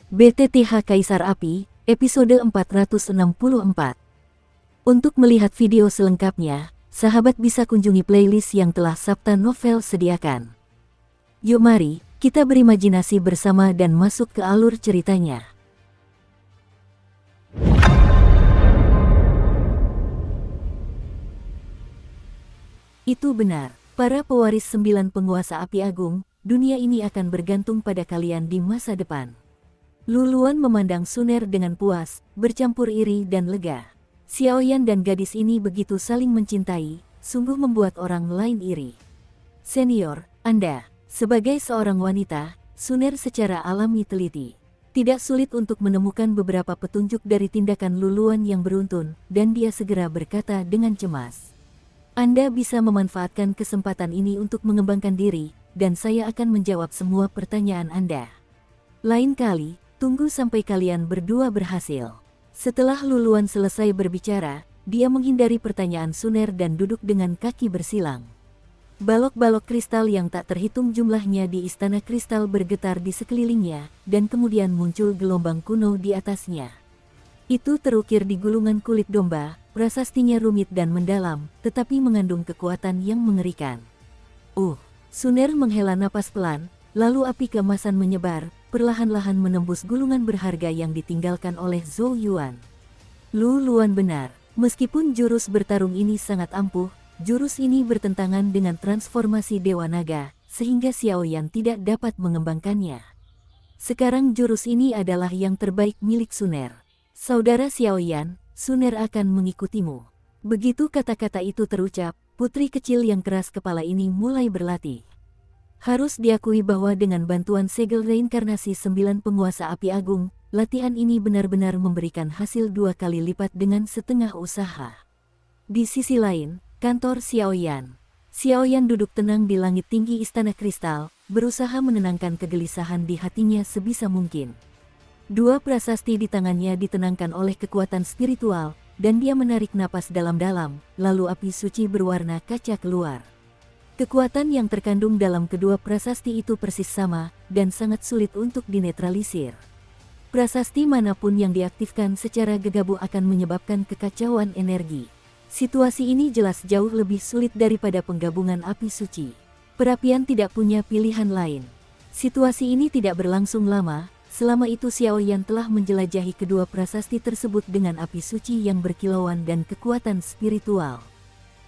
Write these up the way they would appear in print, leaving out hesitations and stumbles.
BTTH Kaisar Api, episode 464. Untuk melihat video selengkapnya, sahabat bisa kunjungi playlist yang telah Sabta Novel sediakan. Yuk mari, kita berimajinasi bersama dan masuk ke alur ceritanya. Itu benar, para pewaris 9 penguasa api agung, dunia ini akan bergantung pada kalian di masa depan. Luluan memandang Suner dengan puas, bercampur iri dan lega. Xiaoyan dan gadis ini begitu saling mencintai, sungguh membuat orang lain iri. Senior, Anda, sebagai seorang wanita, Suner secara alami teliti. Tidak sulit untuk menemukan beberapa petunjuk dari tindakan Luluan yang beruntun, dan dia segera berkata dengan cemas. Anda bisa memanfaatkan kesempatan ini untuk mengembangkan diri, dan saya akan menjawab semua pertanyaan Anda. Lain kali, tunggu sampai kalian berdua berhasil. Setelah Luluan selesai berbicara, dia menghindari pertanyaan Suner dan duduk dengan kaki bersilang. Balok-balok kristal yang tak terhitung jumlahnya di istana kristal bergetar di sekelilingnya, dan kemudian muncul gelombang kuno di atasnya. Itu terukir di gulungan kulit domba, prasastinya rumit dan mendalam, tetapi mengandung kekuatan yang mengerikan. Suner menghela napas pelan, lalu api keemasan menyebar, perlahan-lahan menembus gulungan berharga yang ditinggalkan oleh Zhou Yuan. Luluan benar, meskipun jurus bertarung ini sangat ampuh, jurus ini bertentangan dengan transformasi Dewa Naga, sehingga Xiaoyan tidak dapat mengembangkannya. Sekarang jurus ini adalah yang terbaik milik Suner. Saudara Xiaoyan, Suner akan mengikutimu. Begitu kata-kata itu terucap, putri kecil yang keras kepala ini mulai berlatih. Harus diakui bahwa dengan bantuan segel reinkarnasi 9 penguasa api agung, latihan ini benar-benar memberikan hasil 2 kali lipat dengan setengah usaha. Di sisi lain, kantor Xiaoyan. Xiaoyan duduk tenang di langit tinggi istana kristal, berusaha menenangkan kegelisahan di hatinya sebisa mungkin. 2 prasasti di tangannya ditenangkan oleh kekuatan spiritual, dan dia menarik napas dalam-dalam, lalu api suci berwarna kaca keluar. Kekuatan yang terkandung dalam kedua prasasti itu persis sama, dan sangat sulit untuk dinetralisir. Prasasti manapun yang diaktifkan secara gegabah akan menyebabkan kekacauan energi. Situasi ini jelas jauh lebih sulit daripada penggabungan api suci. Perapian tidak punya pilihan lain. Situasi ini tidak berlangsung lama. Selama itu Xiaoyan telah menjelajahi kedua prasasti tersebut dengan api suci yang berkilauan dan kekuatan spiritual.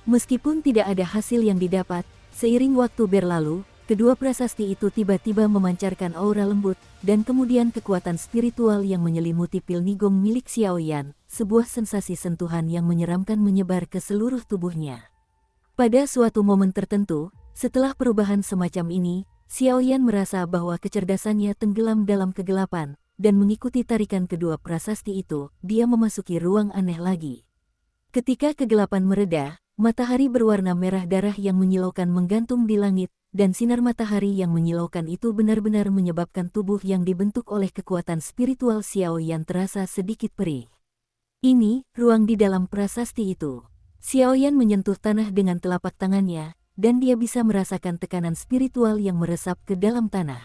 Meskipun tidak ada hasil yang didapat, seiring waktu berlalu, kedua prasasti itu tiba-tiba memancarkan aura lembut, dan kemudian kekuatan spiritual yang menyelimuti pil nigong milik Xiaoyan, sebuah sensasi sentuhan yang menyeramkan menyebar ke seluruh tubuhnya. Pada suatu momen tertentu, setelah perubahan semacam ini, Xiaoyan merasa bahwa kecerdasannya tenggelam dalam kegelapan, dan mengikuti tarikan kedua prasasti itu, dia memasuki ruang aneh lagi. Ketika kegelapan mereda, matahari berwarna merah darah yang menyilaukan menggantung di langit, dan sinar matahari yang menyilaukan itu benar-benar menyebabkan tubuh yang dibentuk oleh kekuatan spiritual Xiaoyan terasa sedikit perih. Ini, ruang di dalam prasasti itu. Xiaoyan menyentuh tanah dengan telapak tangannya, dan dia bisa merasakan tekanan spiritual yang meresap ke dalam tanah.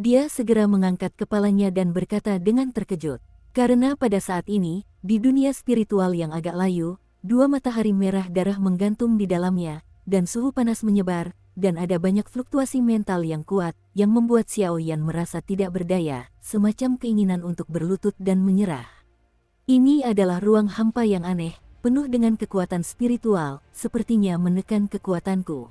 Dia segera mengangkat kepalanya dan berkata dengan terkejut. Karena pada saat ini, di dunia spiritual yang agak layu, 2 matahari merah darah menggantung di dalamnya, dan suhu panas menyebar, dan ada banyak fluktuasi mental yang kuat, yang membuat Xiaoyan merasa tidak berdaya, semacam keinginan untuk berlutut dan menyerah. Ini adalah ruang hampa yang aneh, penuh dengan kekuatan spiritual, sepertinya menekan kekuatanku.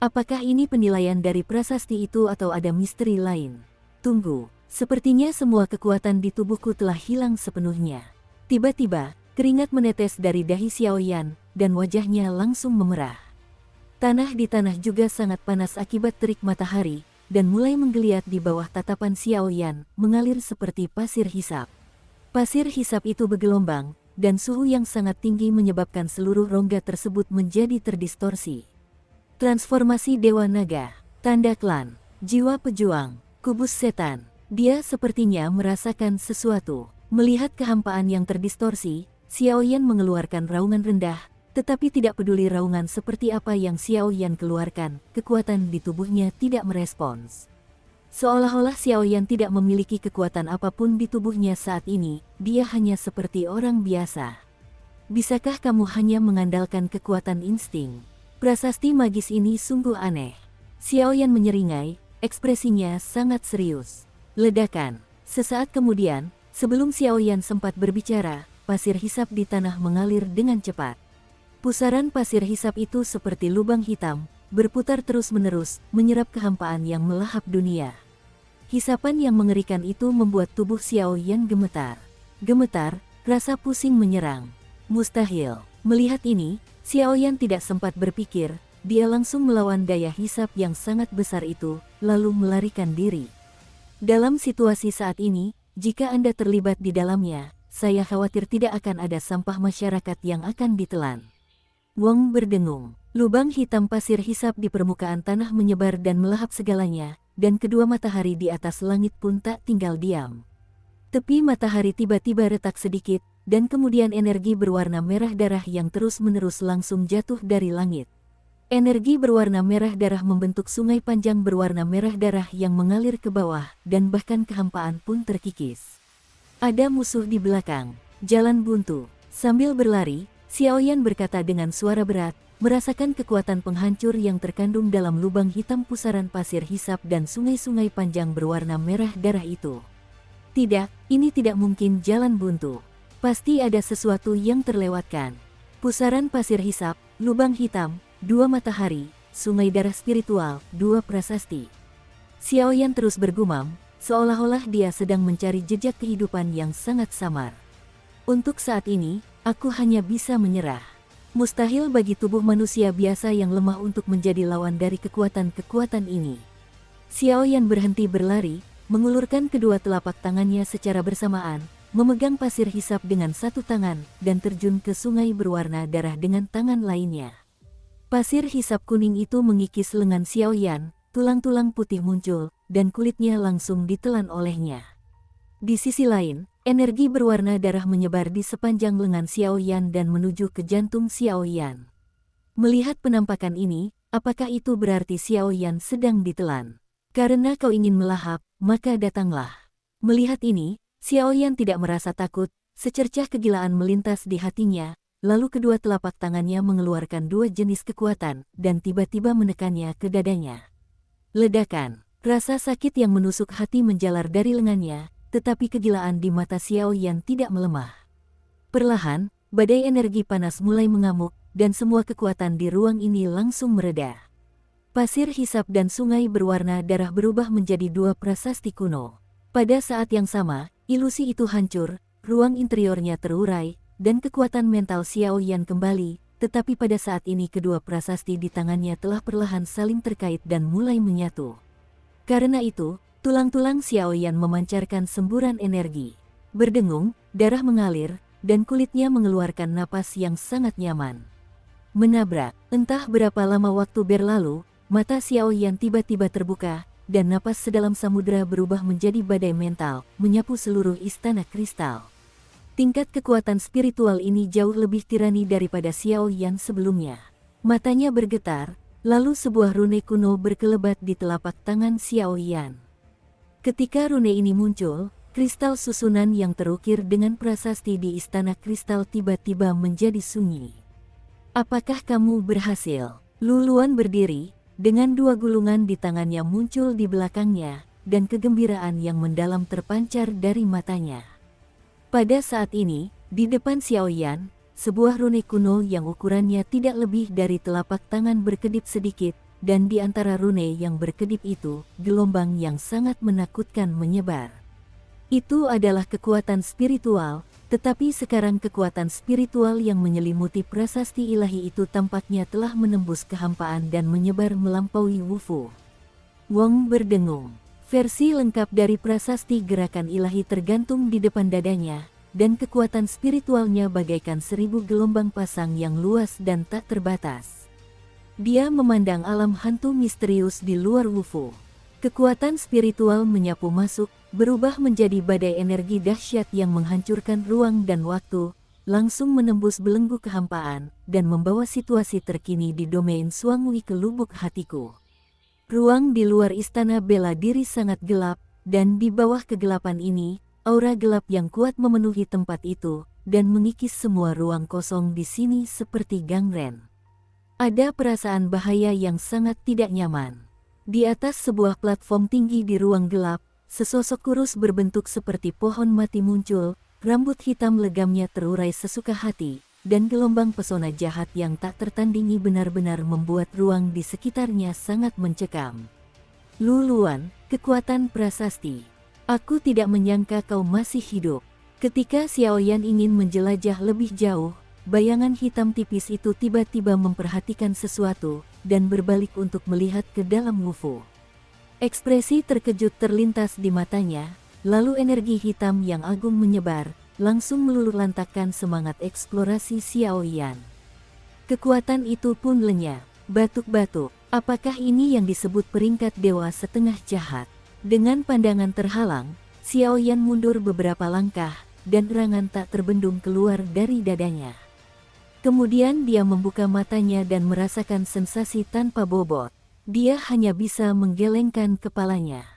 Apakah ini penilaian dari prasasti itu atau ada misteri lain? Tunggu, sepertinya semua kekuatan di tubuhku telah hilang sepenuhnya. Tiba-tiba, keringat menetes dari dahi Xiaoyan, dan wajahnya langsung memerah. Tanah di tanah juga sangat panas akibat terik matahari, dan mulai menggeliat di bawah tatapan Xiaoyan, mengalir seperti pasir hisap. Pasir hisap itu bergelombang, dan suhu yang sangat tinggi menyebabkan seluruh rongga tersebut menjadi terdistorsi. Transformasi Dewa Naga, tanda klan, jiwa pejuang, kubus setan. Dia sepertinya merasakan sesuatu. Melihat kehampaan yang terdistorsi, Xiaoyan mengeluarkan raungan rendah, tetapi tidak peduli raungan seperti apa yang Xiaoyan keluarkan, kekuatan di tubuhnya tidak merespons. Seolah-olah Xiaoyan tidak memiliki kekuatan apapun di tubuhnya saat ini, dia hanya seperti orang biasa. Bisakah kamu hanya mengandalkan kekuatan insting? Prasasti magis ini sungguh aneh. Xiaoyan menyeringai, ekspresinya sangat serius. Ledakan. Sesaat kemudian, sebelum Xiaoyan sempat berbicara, pasir hisap di tanah mengalir dengan cepat. Pusaran pasir hisap itu seperti lubang hitam, berputar terus-menerus, menyerap kehampaan yang melahap dunia. Hisapan yang mengerikan itu membuat tubuh Xiaoyan gemetar. Gemetar, rasa pusing menyerang. Mustahil. Melihat ini, Xiaoyan tidak sempat berpikir, dia langsung melawan daya hisap yang sangat besar itu, lalu melarikan diri. Dalam situasi saat ini, jika Anda terlibat di dalamnya, saya khawatir tidak akan ada sampah masyarakat yang akan ditelan. Wong berdengung. Lubang hitam pasir hisap di permukaan tanah menyebar dan melahap segalanya, dan kedua matahari di atas langit pun tak tinggal diam. Tepi matahari tiba-tiba retak sedikit, dan kemudian energi berwarna merah darah yang terus-menerus langsung jatuh dari langit. Energi berwarna merah darah membentuk sungai panjang berwarna merah darah yang mengalir ke bawah, dan bahkan kehampaan pun terkikis. Ada musuh di belakang. Jalan buntu. Sambil berlari, Xiaoyan berkata dengan suara berat, merasakan kekuatan penghancur yang terkandung dalam lubang hitam pusaran pasir hisap dan sungai-sungai panjang berwarna merah darah itu. Tidak, ini tidak mungkin jalan buntu. Pasti ada sesuatu yang terlewatkan. Pusaran pasir hisap, lubang hitam, dua matahari, sungai darah spiritual, dua prasasti. Xiaoyan terus bergumam, seolah-olah dia sedang mencari jejak kehidupan yang sangat samar. Untuk saat ini, aku hanya bisa menyerah. Mustahil bagi tubuh manusia biasa yang lemah untuk menjadi lawan dari kekuatan-kekuatan ini. Xiaoyan berhenti berlari, mengulurkan kedua telapak tangannya secara bersamaan, memegang pasir hisap dengan satu tangan, dan terjun ke sungai berwarna darah dengan tangan lainnya. Pasir hisap kuning itu mengikis lengan Xiaoyan, tulang-tulang putih muncul, dan kulitnya langsung ditelan olehnya. Di sisi lain, energi berwarna darah menyebar di sepanjang lengan Xiaoyan dan menuju ke jantung Xiaoyan. Melihat penampakan ini, apakah itu berarti Xiaoyan sedang ditelan? Karena kau ingin melahap, maka datanglah. Melihat ini, Xiaoyan tidak merasa takut, secercah kegilaan melintas di hatinya, lalu kedua telapak tangannya mengeluarkan dua jenis kekuatan, dan tiba-tiba menekannya ke dadanya. Ledakan. Rasa sakit yang menusuk hati menjalar dari lengannya, tetapi kegilaan di mata Xiaoyan tidak melemah. Perlahan, badai energi panas mulai mengamuk, dan semua kekuatan di ruang ini langsung mereda. Pasir hisap dan sungai berwarna darah berubah menjadi dua prasasti kuno. Pada saat yang sama, ilusi itu hancur, ruang interiornya terurai, dan kekuatan mental Xiaoyan kembali, tetapi pada saat ini kedua prasasti di tangannya telah perlahan saling terkait dan mulai menyatu. Karena itu, tulang-tulang Xiaoyan memancarkan semburan energi. Berdengung, darah mengalir, dan kulitnya mengeluarkan napas yang sangat nyaman. Menabrak, entah berapa lama waktu berlalu, mata Xiaoyan tiba-tiba terbuka, dan napas sedalam samudera berubah menjadi badai mental, menyapu seluruh istana kristal. Tingkat kekuatan spiritual ini jauh lebih tirani daripada Xiaoyan sebelumnya. Matanya bergetar, lalu sebuah rune kuno berkelebat di telapak tangan Xiaoyan. Ketika rune ini muncul, kristal susunan yang terukir dengan prasasti di istana kristal tiba-tiba menjadi sunyi. Apakah kamu berhasil? Luluan berdiri, dengan dua gulungan di tangannya muncul di belakangnya, dan kegembiraan yang mendalam terpancar dari matanya. Pada saat ini, di depan Xiaoyan, sebuah rune kuno yang ukurannya tidak lebih dari telapak tangan berkedip sedikit, dan di antara rune yang berkedip itu, gelombang yang sangat menakutkan menyebar. Itu adalah kekuatan spiritual, tetapi sekarang kekuatan spiritual yang menyelimuti prasasti ilahi itu tampaknya telah menembus kehampaan dan menyebar melampaui Wufu. Wong berdengung. Versi lengkap dari prasasti gerakan ilahi tergantung di depan dadanya, dan kekuatan spiritualnya bagaikan 1000 gelombang pasang yang luas dan tak terbatas. Dia memandang alam hantu misterius di luar Wufu. Kekuatan spiritual menyapu masuk, berubah menjadi badai energi dahsyat yang menghancurkan ruang dan waktu, langsung menembus belenggu kehampaan, dan membawa situasi terkini di domain Suangui ke lubuk hatiku. Ruang di luar istana bela diri sangat gelap, dan di bawah kegelapan ini, aura gelap yang kuat memenuhi tempat itu, dan mengikis semua ruang kosong di sini seperti gangren. Ada perasaan bahaya yang sangat tidak nyaman. Di atas sebuah platform tinggi di ruang gelap, sesosok kurus berbentuk seperti pohon mati muncul, rambut hitam legamnya terurai sesuka hati, dan gelombang pesona jahat yang tak tertandingi benar-benar membuat ruang di sekitarnya sangat mencekam. Luluan, kekuatan prasasti. Aku tidak menyangka kau masih hidup. Ketika Xiaoyan ingin menjelajah lebih jauh, bayangan hitam tipis itu tiba-tiba memperhatikan sesuatu, dan berbalik untuk melihat ke dalam Wufu. Ekspresi terkejut terlintas di matanya, lalu energi hitam yang agung menyebar, langsung meluluhlantakkan semangat eksplorasi Xiaoyan. Kekuatan itu pun lenyap. Batuk-batuk, apakah ini yang disebut peringkat dewa setengah jahat? Dengan pandangan terhalang, Xiaoyan mundur beberapa langkah, dan erangan tak terbendung keluar dari dadanya. Kemudian dia membuka matanya dan merasakan sensasi tanpa bobot. Dia hanya bisa menggelengkan kepalanya.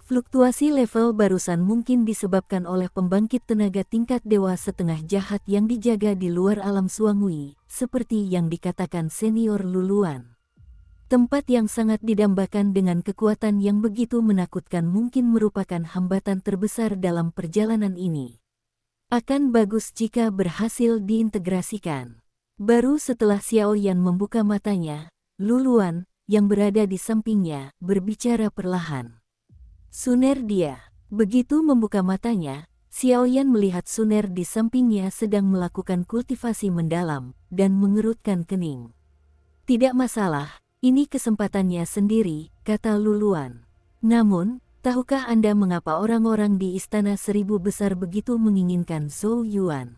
Fluktuasi level barusan mungkin disebabkan oleh pembangkit tenaga tingkat dewa setengah jahat yang dijaga di luar alam Suangui, seperti yang dikatakan senior Luluan. Tempat yang sangat didambakan dengan kekuatan yang begitu menakutkan mungkin merupakan hambatan terbesar dalam perjalanan ini. Akan bagus jika berhasil diintegrasikan. Baru setelah Xiaoyan membuka matanya, Luluan, yang berada di sampingnya, berbicara perlahan. Suner dia. Begitu membuka matanya, Xiaoyan melihat Suner di sampingnya sedang melakukan kultivasi mendalam, dan mengerutkan kening. Tidak masalah, ini kesempatannya sendiri, kata Luluan. Namun, tahukah Anda mengapa orang-orang di Istana Seribu Besar begitu menginginkan Zhou Yuan?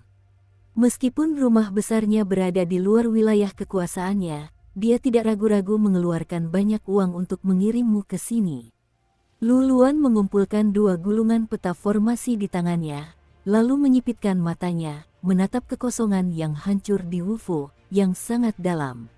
Meskipun rumah besarnya berada di luar wilayah kekuasaannya, dia tidak ragu-ragu mengeluarkan banyak uang untuk mengirimmu ke sini. Luluan mengumpulkan dua gulungan peta formasi di tangannya, lalu menyipitkan matanya, menatap kekosongan yang hancur di Wufu, yang sangat dalam.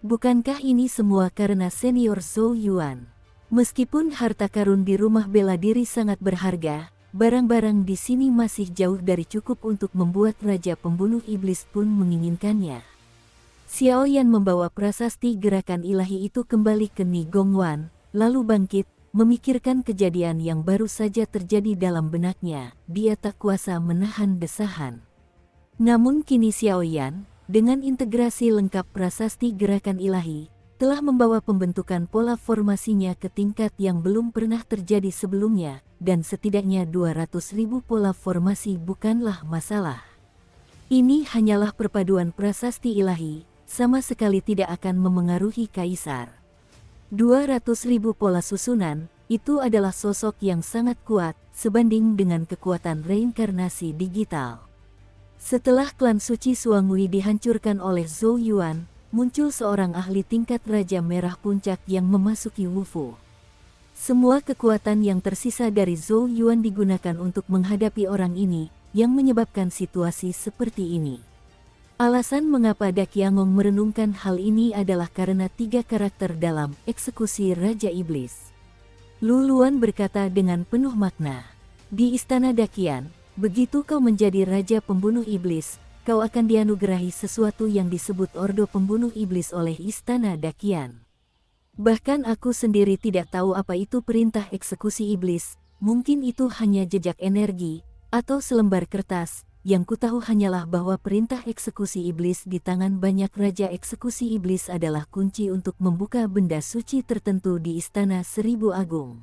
Bukankah ini semua karena senior Zhou Yuan? Meskipun harta karun di rumah bela diri sangat berharga, barang-barang di sini masih jauh dari cukup untuk membuat Raja Pembunuh Iblis pun menginginkannya. Xiaoyan membawa prasasti gerakan ilahi itu kembali ke Ni Gongwan, lalu bangkit, memikirkan kejadian yang baru saja terjadi dalam benaknya. Dia tak kuasa menahan desahan. Namun kini Xiaoyan, dengan integrasi lengkap prasasti gerakan ilahi, telah membawa pembentukan pola formasinya ke tingkat yang belum pernah terjadi sebelumnya, dan setidaknya 200.000 pola formasi bukanlah masalah. Ini hanyalah perpaduan prasasti ilahi, sama sekali tidak akan memengaruhi kaisar. 200.000 pola susunan, itu adalah sosok yang sangat kuat, sebanding dengan kekuatan reinkarnasi digital. Setelah klan suci Suangui dihancurkan oleh Zhou Yuan, muncul seorang ahli tingkat Raja Merah Puncak yang memasuki Wufu. Semua kekuatan yang tersisa dari Zhou Yuan digunakan untuk menghadapi orang ini, yang menyebabkan situasi seperti ini. Alasan mengapa Daqiangong merenungkan hal ini adalah karena 3 karakter dalam Eksekusi Raja Iblis. Luluan berkata dengan penuh makna, "Di Istana Daqian, begitu kau menjadi Raja Pembunuh Iblis, kau akan dianugerahi sesuatu yang disebut Ordo Pembunuh Iblis oleh Istana Daqian. Bahkan aku sendiri tidak tahu apa itu perintah eksekusi iblis, mungkin itu hanya jejak energi, atau selembar kertas. Yang kutahu hanyalah bahwa perintah eksekusi iblis di tangan banyak raja eksekusi iblis adalah kunci untuk membuka benda suci tertentu di Istana Seribu Agung."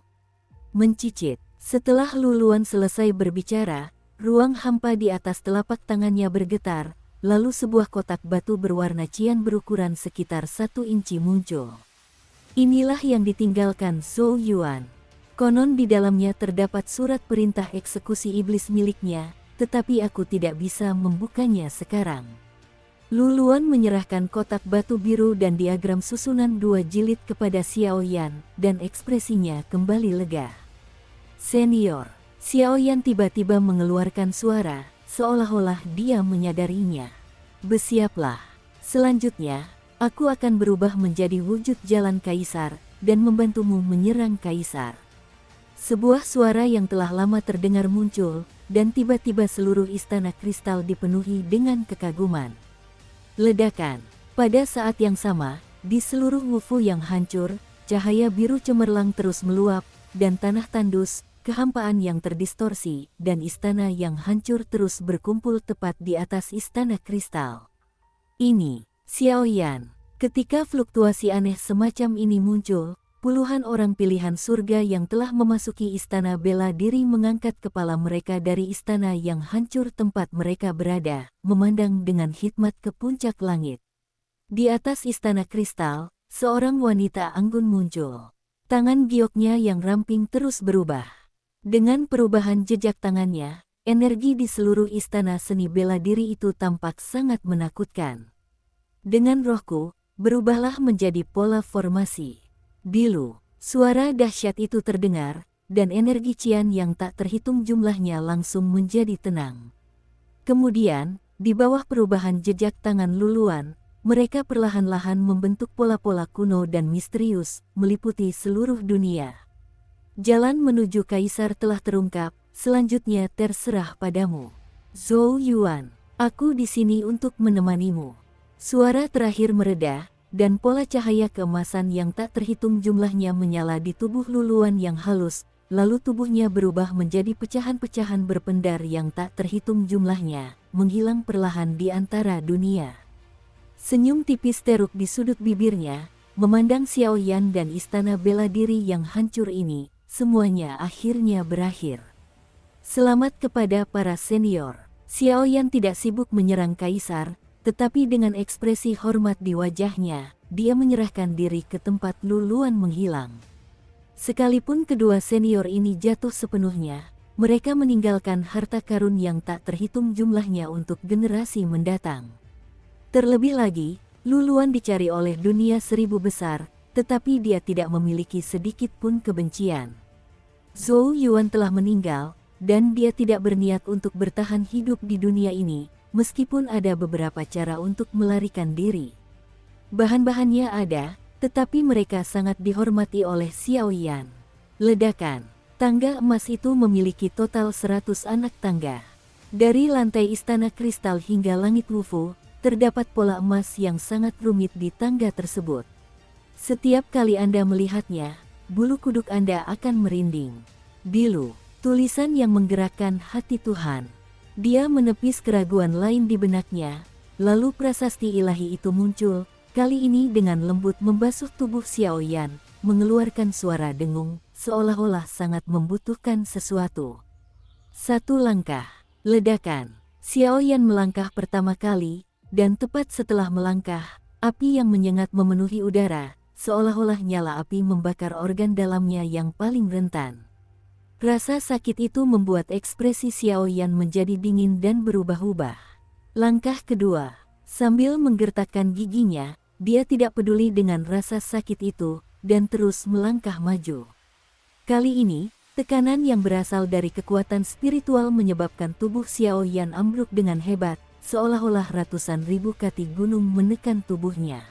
Mencicit. Setelah Luluan selesai berbicara, ruang hampa di atas telapak tangannya bergetar, lalu sebuah kotak batu berwarna cian berukuran sekitar 1 inci muncul. Inilah yang ditinggalkan Zhou Yuan. Konon di dalamnya terdapat surat perintah eksekusi iblis miliknya, tetapi aku tidak bisa membukanya sekarang. Luluan menyerahkan kotak batu biru dan diagram susunan 2 jilid kepada Xiaoyan, dan ekspresinya kembali lega. "Senior." Xiaoyan tiba-tiba mengeluarkan suara, seolah-olah dia menyadarinya. "Bersiaplah. Selanjutnya, aku akan berubah menjadi wujud jalan kaisar, dan membantumu menyerang kaisar. Sebuah suara yang telah lama terdengar muncul, dan tiba-tiba seluruh istana kristal dipenuhi dengan kekaguman. Ledakan. Pada saat yang sama, di seluruh Wufu yang hancur, cahaya biru cemerlang terus meluap, dan tanah tandus, kehampaan yang terdistorsi, dan istana yang hancur terus berkumpul tepat di atas istana kristal. Ini, Xiaoyan. Ketika fluktuasi aneh semacam ini muncul, puluhan orang pilihan surga yang telah memasuki istana bela diri mengangkat kepala mereka dari istana yang hancur tempat mereka berada, memandang dengan hikmat ke puncak langit. Di atas istana kristal, seorang wanita anggun muncul. Tangan gioknya yang ramping terus berubah. Dengan perubahan jejak tangannya, energi di seluruh istana seni bela diri itu tampak sangat menakutkan. Dengan rohku, berubahlah menjadi pola formasi. Bilu, suara dahsyat itu terdengar, dan energi Qian yang tak terhitung jumlahnya langsung menjadi tenang. Kemudian, di bawah perubahan jejak tangan Luluan, mereka perlahan-lahan membentuk pola-pola kuno dan misterius, meliputi seluruh dunia. Jalan menuju kaisar telah terungkap, selanjutnya terserah padamu. Zhou Yuan, aku di sini untuk menemanimu. Suara terakhir mereda, dan pola cahaya keemasan yang tak terhitung jumlahnya menyala di tubuh Luluan yang halus, lalu tubuhnya berubah menjadi pecahan-pecahan berpendar yang tak terhitung jumlahnya, menghilang perlahan di antara dunia. Senyum tipis teruk di sudut bibirnya, memandang Xiaoyan dan istana bela diri yang hancur ini, semuanya akhirnya berakhir. Selamat kepada para senior. Xiaoyan tidak sibuk menyerang kaisar, tetapi dengan ekspresi hormat di wajahnya, dia menyerahkan diri ke tempat Luluan menghilang. Sekalipun kedua senior ini jatuh sepenuhnya, mereka meninggalkan harta karun yang tak terhitung jumlahnya untuk generasi mendatang. Terlebih lagi, Luluan dicari oleh dunia seribu besar, tetapi dia tidak memiliki sedikit pun kebencian. Zhou Yuan telah meninggal, dan dia tidak berniat untuk bertahan hidup di dunia ini, meskipun ada beberapa cara untuk melarikan diri. Bahan-bahannya ada, tetapi mereka sangat dihormati oleh Xiaoyan. Ledakan. Tangga emas itu memiliki total 100 anak tangga. Dari lantai istana kristal hingga langit Wufu, terdapat pola emas yang sangat rumit di tangga tersebut. Setiap kali Anda melihatnya, bulu kuduk Anda akan merinding. Bilu, tulisan yang menggerakkan hati Tuhan. Dia menepis keraguan lain di benaknya, lalu prasasti ilahi itu muncul, kali ini dengan lembut membasuh tubuh Xiaoyan, mengeluarkan suara dengung, seolah-olah sangat membutuhkan sesuatu. Satu langkah, ledakan. Xiaoyan melangkah pertama kali, dan tepat setelah melangkah, api yang menyengat memenuhi udara, seolah-olah nyala api membakar organ dalamnya yang paling rentan. Rasa sakit itu membuat ekspresi Xiaoyan menjadi dingin dan berubah-ubah. Langkah kedua, sambil menggertakkan giginya, dia tidak peduli dengan rasa sakit itu, dan terus melangkah maju. Kali ini, tekanan yang berasal dari kekuatan spiritual menyebabkan tubuh Xiaoyan ambruk dengan hebat, seolah-olah ratusan ribu kaki gunung menekan tubuhnya.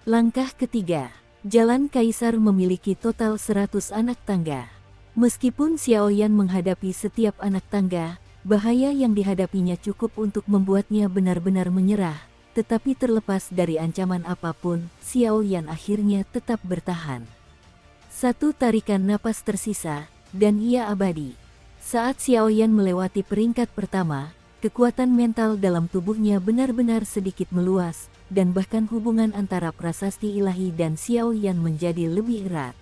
Langkah ketiga, jalan kaisar memiliki total 100 anak tangga. Meskipun Xiaoyan menghadapi setiap anak tangga, bahaya yang dihadapinya cukup untuk membuatnya benar-benar menyerah, tetapi terlepas dari ancaman apapun, Xiaoyan akhirnya tetap bertahan. Satu tarikan napas tersisa, dan ia abadi. Saat Xiaoyan melewati peringkat pertama, kekuatan mental dalam tubuhnya benar-benar sedikit meluas, dan bahkan hubungan antara prasasti ilahi dan Xiaoyan menjadi lebih erat.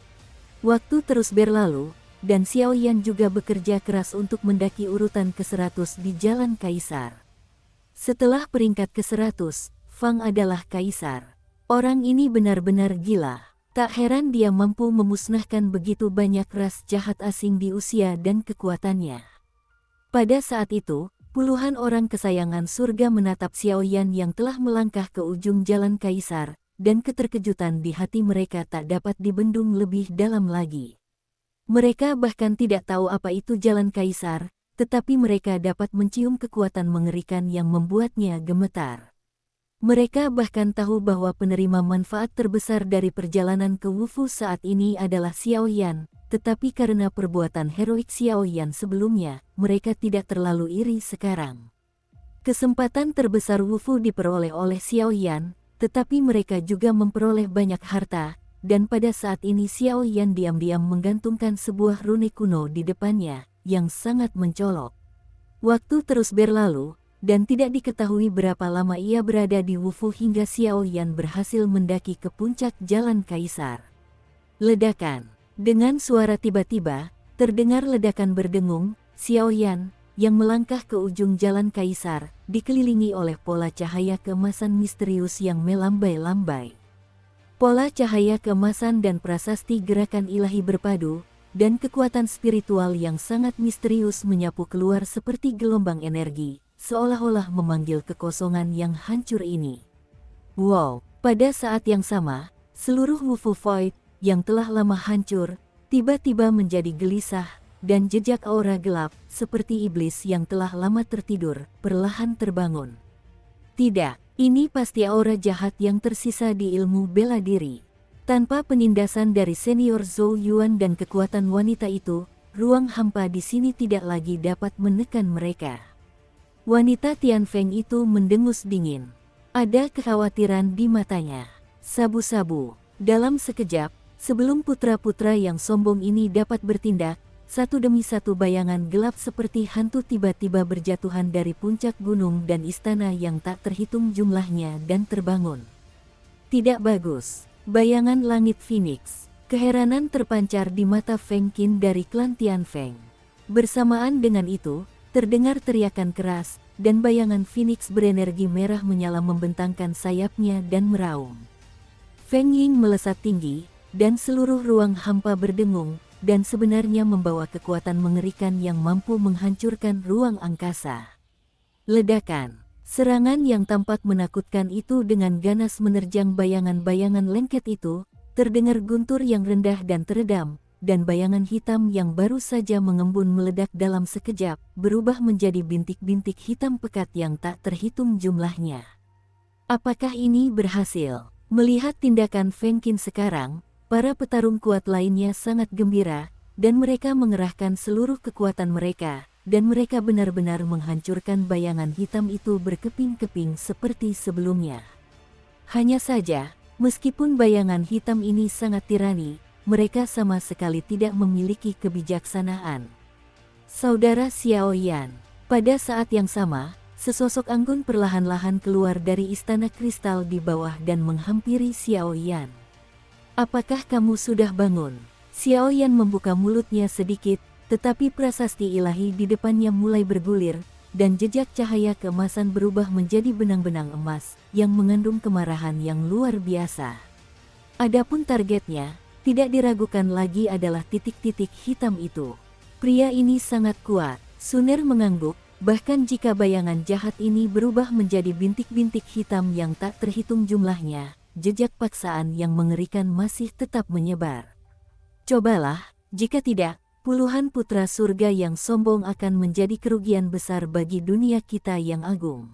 Waktu terus berlalu, dan Xiaoyan juga bekerja keras untuk mendaki urutan ke-100 di Jalan Kaisar. Setelah peringkat ke-100, Fang adalah kaisar. Orang ini benar-benar gila. Tak heran dia mampu memusnahkan begitu banyak ras jahat asing di usia dan kekuatannya. Pada saat itu, puluhan orang kesayangan surga menatap Xiaoyan yang telah melangkah ke ujung Jalan Kaisar, dan keterkejutan di hati mereka tak dapat dibendung lebih dalam lagi. Mereka bahkan tidak tahu apa itu Jalan Kaisar, tetapi mereka dapat mencium kekuatan mengerikan yang membuatnya gemetar. Mereka bahkan tahu bahwa penerima manfaat terbesar dari perjalanan ke Wufu saat ini adalah Xiao Yan, tetapi karena perbuatan heroik Xiao Yan sebelumnya, mereka tidak terlalu iri sekarang. Kesempatan terbesar Wufu diperoleh oleh Xiao Yan, tetapi mereka juga memperoleh banyak harta, dan pada saat ini Xiao Yan diam-diam menggantungkan sebuah rune kuno di depannya, yang sangat mencolok. Waktu terus berlalu, dan tidak diketahui berapa lama ia berada di Wufu hingga Xiao Yan berhasil mendaki ke puncak Jalan Kaisar. Ledakan. Dengan suara tiba-tiba, terdengar ledakan berdengung. Xiao Yan, yang melangkah ke ujung Jalan Kaisar, dikelilingi oleh pola cahaya keemasan misterius yang melambai-lambai. Pola cahaya keemasan dan prasasti gerakan ilahi berpadu, dan kekuatan spiritual yang sangat misterius menyapu keluar seperti gelombang energi, seolah-olah memanggil kekosongan yang hancur ini. Wow, pada saat yang sama, seluruh Wufu Void, yang telah lama hancur, tiba-tiba menjadi gelisah, dan jejak aura gelap, seperti iblis yang telah lama tertidur, perlahan terbangun. Tidak, ini pasti aura jahat yang tersisa di ilmu bela diri. Tanpa penindasan dari senior Zhou Yuan dan kekuatan wanita itu, ruang hampa di sini tidak lagi dapat menekan mereka. Wanita Tian Feng itu mendengus dingin. Ada kekhawatiran di matanya. Sabu-sabu. Dalam sekejap, sebelum putra-putra yang sombong ini dapat bertindak, satu demi satu bayangan gelap seperti hantu tiba-tiba berjatuhan dari puncak gunung dan istana yang tak terhitung jumlahnya dan terbangun. Tidak bagus. Bayangan langit Phoenix. Keheranan terpancar di mata Feng Qin dari klan Tian Feng. Bersamaan dengan itu, terdengar teriakan keras, dan bayangan Phoenix berenergi merah menyala membentangkan sayapnya dan meraung. Feng Ying melesat tinggi, dan seluruh ruang hampa berdengung, dan sebenarnya membawa kekuatan mengerikan yang mampu menghancurkan ruang angkasa. Ledakan. Serangan yang tampak menakutkan itu dengan ganas menerjang bayangan-bayangan lengket itu, terdengar guntur yang rendah dan teredam, dan bayangan hitam yang baru saja mengembun meledak dalam sekejap, berubah menjadi bintik-bintik hitam pekat yang tak terhitung jumlahnya. Apakah ini berhasil? Melihat tindakan Feng Qin sekarang, para petarung kuat lainnya sangat gembira, dan mereka mengerahkan seluruh kekuatan mereka, dan mereka benar-benar menghancurkan bayangan hitam itu berkeping-keping seperti sebelumnya. Hanya saja, meskipun bayangan hitam ini sangat tirani, mereka sama sekali tidak memiliki kebijaksanaan. Saudara Xiao Yan. Pada saat yang sama, sesosok anggun perlahan-lahan keluar dari istana kristal di bawah dan menghampiri Xiao Yan. Apakah kamu sudah bangun? Xiao Yan membuka mulutnya sedikit, tetapi prasasti ilahi di depannya mulai bergulir, dan jejak cahaya keemasan berubah menjadi benang-benang emas, yang mengandung kemarahan yang luar biasa. Adapun targetnya, tidak diragukan lagi adalah titik-titik hitam itu. Pria ini sangat kuat, Suner mengangguk, bahkan jika bayangan jahat ini berubah menjadi bintik-bintik hitam yang tak terhitung jumlahnya, jejak paksaan yang mengerikan masih tetap menyebar. Cobalah, jika tidak, puluhan putra surga yang sombong akan menjadi kerugian besar bagi dunia kita yang agung.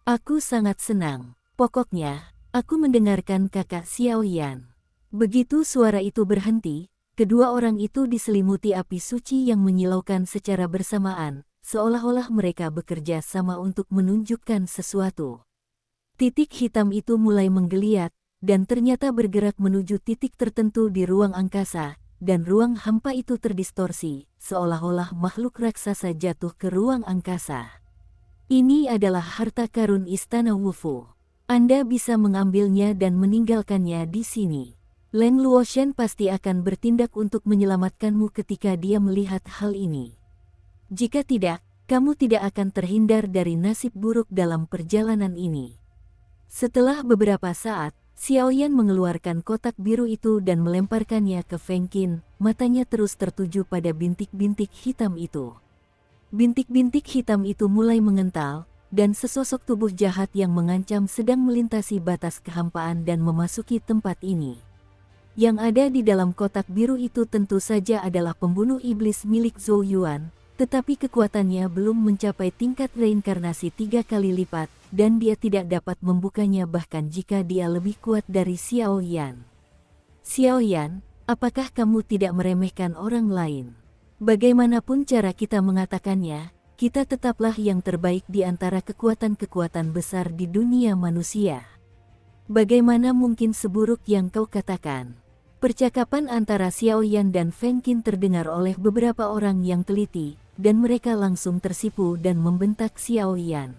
Aku sangat senang. Pokoknya, aku mendengarkan kakak Xiao Yan. Begitu suara itu berhenti, kedua orang itu diselimuti api suci yang menyilaukan secara bersamaan, seolah-olah mereka bekerja sama untuk menunjukkan sesuatu. Titik hitam itu mulai menggeliat, dan ternyata bergerak menuju titik tertentu di ruang angkasa, dan ruang hampa itu terdistorsi, seolah-olah makhluk raksasa jatuh ke ruang angkasa. Ini adalah harta karun Istana Wufu. Anda bisa mengambilnya dan meninggalkannya di sini. Leng Luoshen pasti akan bertindak untuk menyelamatkanmu ketika dia melihat hal ini. Jika tidak, kamu tidak akan terhindar dari nasib buruk dalam perjalanan ini. Setelah beberapa saat, Xiao Yan mengeluarkan kotak biru itu dan melemparkannya ke Feng Qin, matanya terus tertuju pada bintik-bintik hitam itu. Bintik-bintik hitam itu mulai mengental, dan sesosok tubuh jahat yang mengancam sedang melintasi batas kehampaan dan memasuki tempat ini. Yang ada di dalam kotak biru itu tentu saja adalah pembunuh iblis milik Zhou Yuan, tetapi kekuatannya belum mencapai tingkat reinkarnasi 3 kali lipat, dan dia tidak dapat membukanya bahkan jika dia lebih kuat dari Xiao Yan. Xiao Yan, apakah kamu tidak meremehkan orang lain? Bagaimanapun cara kita mengatakannya, kita tetaplah yang terbaik di antara kekuatan-kekuatan besar di dunia manusia. Bagaimana mungkin seburuk yang kau katakan? Percakapan antara Xiao Yan dan Feng Qin terdengar oleh beberapa orang yang teliti, dan mereka langsung tersipu dan membentak Xiao Yan.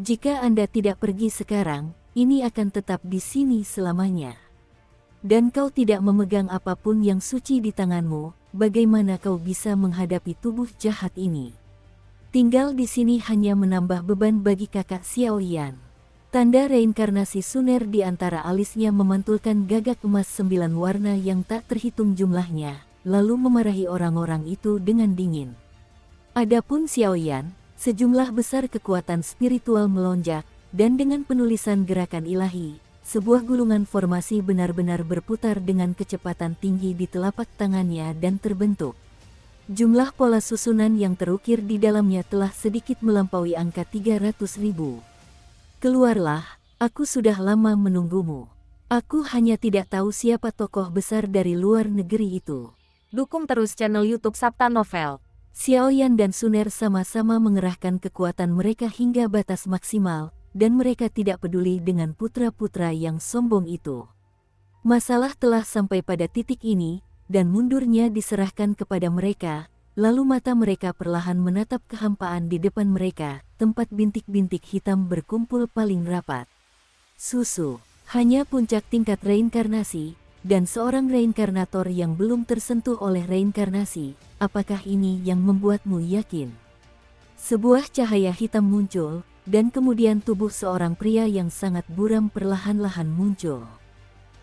Jika Anda tidak pergi sekarang, ini akan tetap di sini selamanya. Dan kau tidak memegang apapun yang suci di tanganmu, bagaimana kau bisa menghadapi tubuh jahat ini? Tinggal di sini hanya menambah beban bagi kakak Xiao Yan. Tanda reinkarnasi Suner di antara alisnya memantulkan gagak emas 9 warna yang tak terhitung jumlahnya, lalu memarahi orang-orang itu dengan dingin. Adapun Xiao Yan, sejumlah besar kekuatan spiritual melonjak, dan dengan penulisan gerakan ilahi, sebuah gulungan formasi benar-benar berputar dengan kecepatan tinggi di telapak tangannya dan terbentuk. Jumlah pola susunan yang terukir di dalamnya telah sedikit melampaui angka 300.000. Keluarlah, aku sudah lama menunggumu. Aku hanya tidak tahu siapa tokoh besar dari luar negeri itu. Dukung terus channel YouTube Sabta Novel. Xiao Yan dan Suner sama-sama mengerahkan kekuatan mereka hingga batas maksimal, dan mereka tidak peduli dengan putra-putra yang sombong itu. Masalah telah sampai pada titik ini, dan mundurnya diserahkan kepada mereka, lalu mata mereka perlahan menatap kehampaan di depan mereka, tempat bintik-bintik hitam berkumpul paling rapat. Susu, hanya puncak tingkat reinkarnasi, dan seorang reinkarnator yang belum tersentuh oleh reinkarnasi. Apakah ini yang membuatmu yakin? Sebuah cahaya hitam muncul, dan kemudian tubuh seorang pria yang sangat buram perlahan-lahan muncul.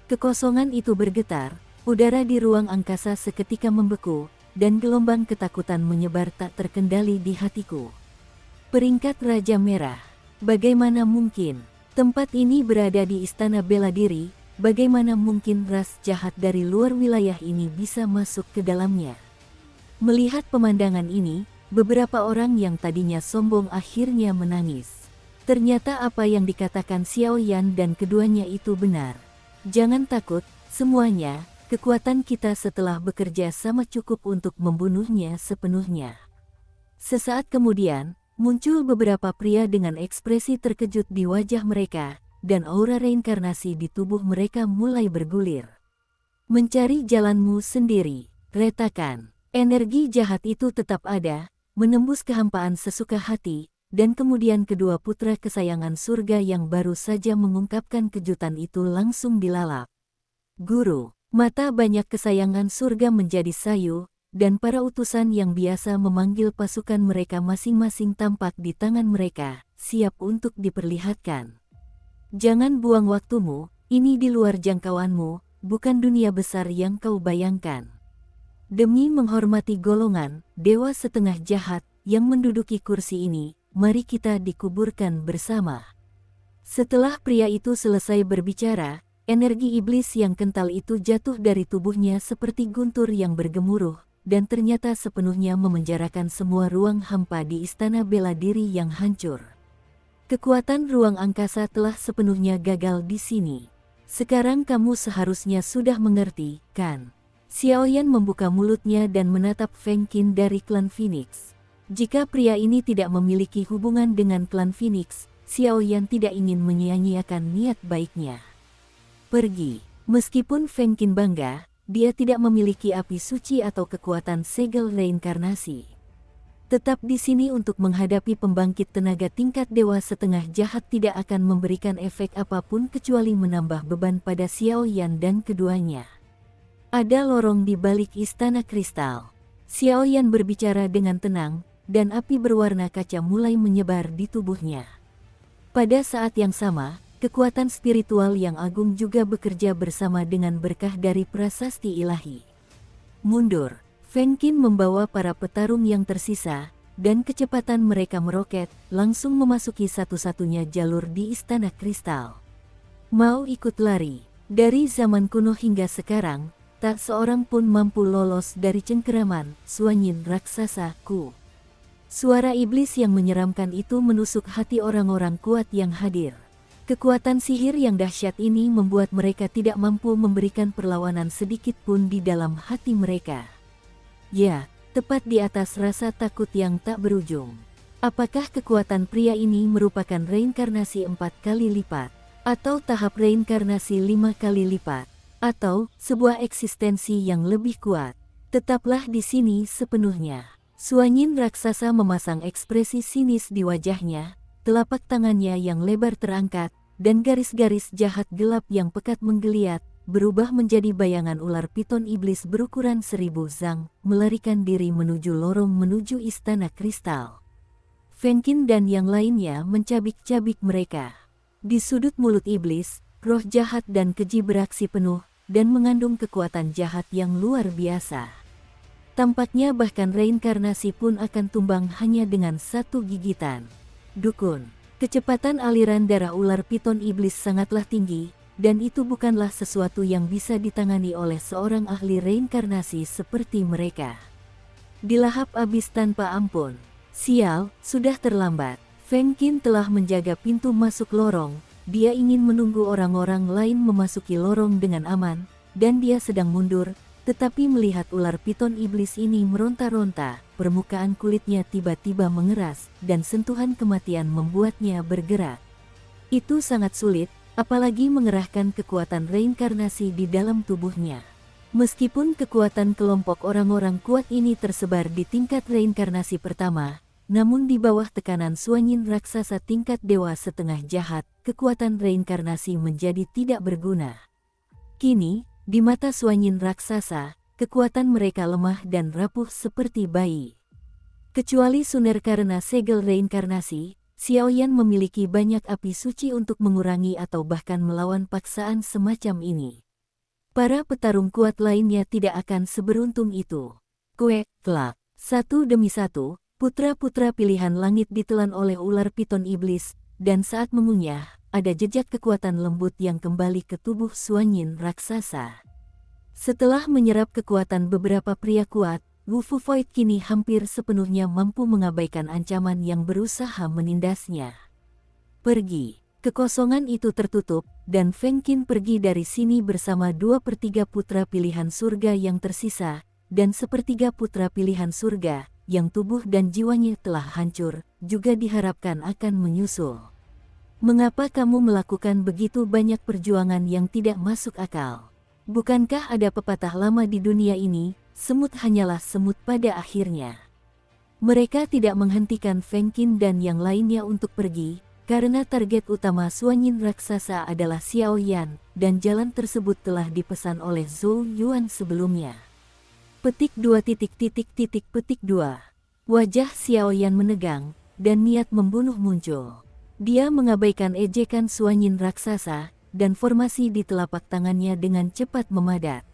Kekosongan itu bergetar, udara di ruang angkasa seketika membeku, dan gelombang ketakutan menyebar tak terkendali di hatiku. Peringkat Raja Merah. Bagaimana mungkin? Tempat ini berada di Istana Bela Diri, bagaimana mungkin ras jahat dari luar wilayah ini bisa masuk ke dalamnya? Melihat pemandangan ini, beberapa orang yang tadinya sombong akhirnya menangis. Ternyata apa yang dikatakan Xiao Yan dan keduanya itu benar. Jangan takut, semuanya, kekuatan kita setelah bekerja sama cukup untuk membunuhnya sepenuhnya. Sesaat kemudian, muncul beberapa pria dengan ekspresi terkejut di wajah mereka, dan aura reinkarnasi di tubuh mereka mulai bergulir. Mencari jalanmu sendiri, retakan. Energi jahat itu tetap ada, menembus kehampaan sesuka hati, dan kemudian kedua putra kesayangan surga yang baru saja mengungkapkan kejutan itu langsung dilalap. Guru, mata banyak kesayangan surga menjadi sayu, dan para utusan yang biasa memanggil pasukan mereka masing-masing tampak di tangan mereka, siap untuk diperlihatkan. Jangan buang waktumu, ini di luar jangkauanmu, bukan dunia besar yang kau bayangkan. Demi menghormati golongan, dewa setengah jahat, yang menduduki kursi ini, mari kita dikuburkan bersama. Setelah pria itu selesai berbicara, energi iblis yang kental itu jatuh dari tubuhnya seperti guntur yang bergemuruh, dan ternyata sepenuhnya memenjarakan semua ruang hampa di Istana Bela Diri yang hancur. Kekuatan ruang angkasa telah sepenuhnya gagal di sini. Sekarang kamu seharusnya sudah mengerti, kan? Xiao Yan membuka mulutnya dan menatap Feng Qin dari klan Phoenix. Jika pria ini tidak memiliki hubungan dengan klan Phoenix, Xiao Yan tidak ingin menyia-nyiakan niat baiknya. Pergi. Meskipun Feng Qin bangga, dia tidak memiliki api suci atau kekuatan segel reinkarnasi. Tetap di sini untuk menghadapi pembangkit tenaga tingkat dewa setengah jahat tidak akan memberikan efek apapun kecuali menambah beban pada Xiao Yan dan keduanya. Ada lorong di balik istana kristal. Xiao Yan berbicara dengan tenang, dan api berwarna kaca mulai menyebar di tubuhnya. Pada saat yang sama, kekuatan spiritual yang agung juga bekerja bersama dengan berkah dari prasasti ilahi. Mundur, Feng Qin membawa para petarung yang tersisa, dan kecepatan mereka meroket, langsung memasuki satu-satunya jalur di istana kristal. Mau ikut lari? Dari zaman kuno hingga sekarang, tak seorang pun mampu lolos dari cengkeraman Suanyin raksasa Ku. Suara iblis yang menyeramkan itu menusuk hati orang-orang kuat yang hadir. Kekuatan sihir yang dahsyat ini membuat mereka tidak mampu memberikan perlawanan sedikit pun di dalam hati mereka. Ya, tepat di atas rasa takut yang tak berujung. Apakah kekuatan pria ini merupakan reinkarnasi 4 kali lipat? Atau tahap reinkarnasi 5 kali lipat? Atau sebuah eksistensi yang lebih kuat? Tetaplah di sini sepenuhnya. Suanyin raksasa memasang ekspresi sinis di wajahnya, telapak tangannya yang lebar terangkat, dan garis-garis jahat gelap yang pekat menggeliat, berubah menjadi bayangan ular piton iblis berukuran 1000 zang, melarikan diri menuju lorong menuju istana kristal. Fengqin dan yang lainnya mencabik-cabik mereka. Di sudut mulut iblis, roh jahat dan keji beraksi penuh, dan mengandung kekuatan jahat yang luar biasa. Tampaknya bahkan reinkarnasi pun akan tumbang hanya dengan satu gigitan. Dukun. Kecepatan aliran darah ular piton iblis sangatlah tinggi, dan itu bukanlah sesuatu yang bisa ditangani oleh seorang ahli reinkarnasi seperti mereka. Dilahap habis tanpa ampun. Sial, sudah terlambat. Fengqin telah menjaga pintu masuk lorong, dia ingin menunggu orang-orang lain memasuki lorong dengan aman, dan dia sedang mundur. Tetapi melihat ular piton iblis ini meronta-ronta, permukaan kulitnya tiba-tiba mengeras, dan sentuhan kematian membuatnya bergerak. Itu sangat sulit, apalagi mengerahkan kekuatan reinkarnasi di dalam tubuhnya. Meskipun kekuatan kelompok orang-orang kuat ini tersebar di tingkat reinkarnasi pertama, namun di bawah tekanan Suanyin raksasa tingkat dewa setengah jahat, kekuatan reinkarnasi menjadi tidak berguna. Kini, di mata Suanyin raksasa, kekuatan mereka lemah dan rapuh seperti bayi. Kecuali Suner karena segel reinkarnasi, Xiaoyan memiliki banyak api suci untuk mengurangi atau bahkan melawan paksaan semacam ini. Para petarung kuat lainnya tidak akan seberuntung itu. Kuek, kelak. Satu demi satu, putra-putra pilihan langit ditelan oleh ular piton iblis, dan saat mengunyah, ada jejak kekuatan lembut yang kembali ke tubuh Suanyin raksasa. Setelah menyerap kekuatan beberapa pria kuat, Wu Fu Void kini hampir sepenuhnya mampu mengabaikan ancaman yang berusaha menindasnya. Pergi. Kekosongan itu tertutup, dan Fengqin pergi dari sini bersama 2/3 putra pilihan surga yang tersisa, dan 1/3 putra pilihan surga, yang tubuh dan jiwanya telah hancur, juga diharapkan akan menyusul. Mengapa kamu melakukan begitu banyak perjuangan yang tidak masuk akal? Bukankah ada pepatah lama di dunia ini, semut hanyalah semut pada akhirnya. Mereka tidak menghentikan Fengqin dan yang lainnya untuk pergi, karena target utama Suanyin raksasa adalah Xiaoyan, dan jalan tersebut telah dipesan oleh Zhou Yuan sebelumnya. Petik 2. Wajah Xiaoyan menegang, dan niat membunuh muncul. Dia mengabaikan ejekan Suanyin raksasa, dan formasi di telapak tangannya dengan cepat memadat.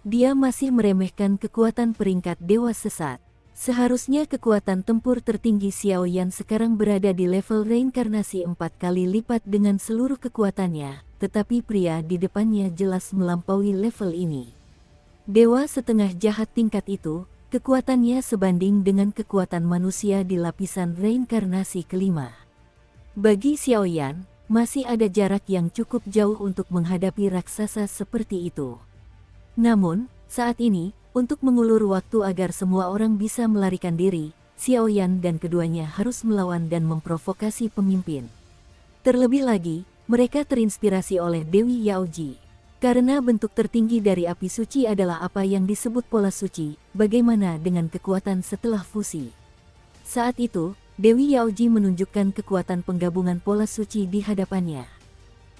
Dia masih meremehkan kekuatan peringkat dewa sesat. Seharusnya kekuatan tempur tertinggi Xiaoyan sekarang berada di level reinkarnasi 4 kali lipat dengan seluruh kekuatannya, tetapi pria di depannya jelas melampaui level ini. Dewa setengah jahat tingkat itu, kekuatannya sebanding dengan kekuatan manusia di lapisan reinkarnasi kelima. Bagi Xiaoyan, masih ada jarak yang cukup jauh untuk menghadapi raksasa seperti itu. Namun, saat ini, untuk mengulur waktu agar semua orang bisa melarikan diri, Xiaoyan dan keduanya harus melawan dan memprovokasi pemimpin. Terlebih lagi, mereka terinspirasi oleh Dewi Yaoji. Karena bentuk tertinggi dari api suci adalah apa yang disebut pola suci, bagaimana dengan kekuatan setelah fusi? Saat itu, Dewi Yaoji menunjukkan kekuatan penggabungan pola suci di hadapannya.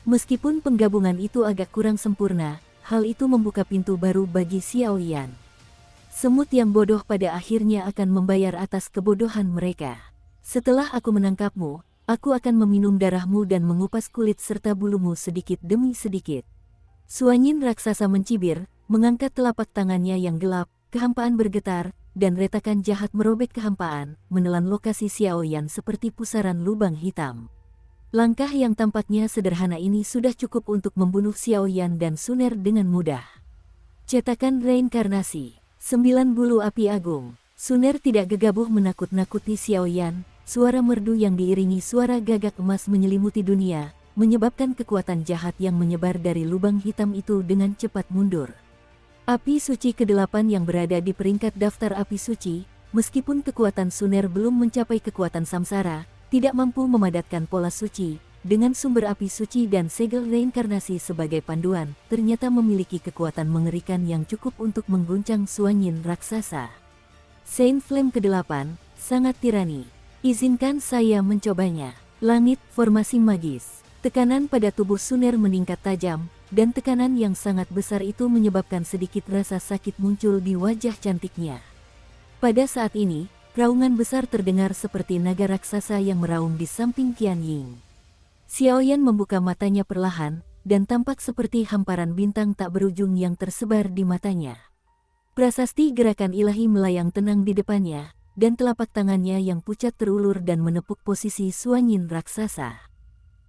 Meskipun penggabungan itu agak kurang sempurna, hal itu membuka pintu baru bagi Xiaoyan. Semut yang bodoh pada akhirnya akan membayar atas kebodohan mereka. Setelah aku menangkapmu, aku akan meminum darahmu dan mengupas kulit serta bulumu sedikit demi sedikit. Suanyin raksasa mencibir, mengangkat telapak tangannya yang gelap, kehampaan bergetar, dan retakan jahat merobek kehampaan, menelan lokasi Xiaoyan seperti pusaran lubang hitam. Langkah yang tampaknya sederhana ini sudah cukup untuk membunuh Xiaoyan dan Suner dengan mudah. Cetakan reinkarnasi, 9 bulu api agung. Suner tidak gegabah menakut-nakuti Xiaoyan, suara merdu yang diiringi suara gagak emas menyelimuti dunia, menyebabkan kekuatan jahat yang menyebar dari lubang hitam itu dengan cepat mundur. Api suci ke-8 yang berada di peringkat daftar api suci, meskipun kekuatan Suner belum mencapai kekuatan samsara, tidak mampu memadatkan pola suci, dengan sumber api suci dan segel reinkarnasi sebagai panduan, ternyata memiliki kekuatan mengerikan yang cukup untuk mengguncang Suanyin raksasa. Saint Flame ke-8, sangat tirani. Izinkan saya mencobanya. Langit, formasi magis. Tekanan pada tubuh Suner meningkat tajam, dan tekanan yang sangat besar itu menyebabkan sedikit rasa sakit muncul di wajah cantiknya. Pada saat ini, raungan besar terdengar seperti naga raksasa yang meraung di samping Qian Ying. Xiaoyan membuka matanya perlahan, dan tampak seperti hamparan bintang tak berujung yang tersebar di matanya. Prasasti gerakan ilahi melayang tenang di depannya, dan telapak tangannya yang pucat terulur dan menepuk posisi Suanyin raksasa.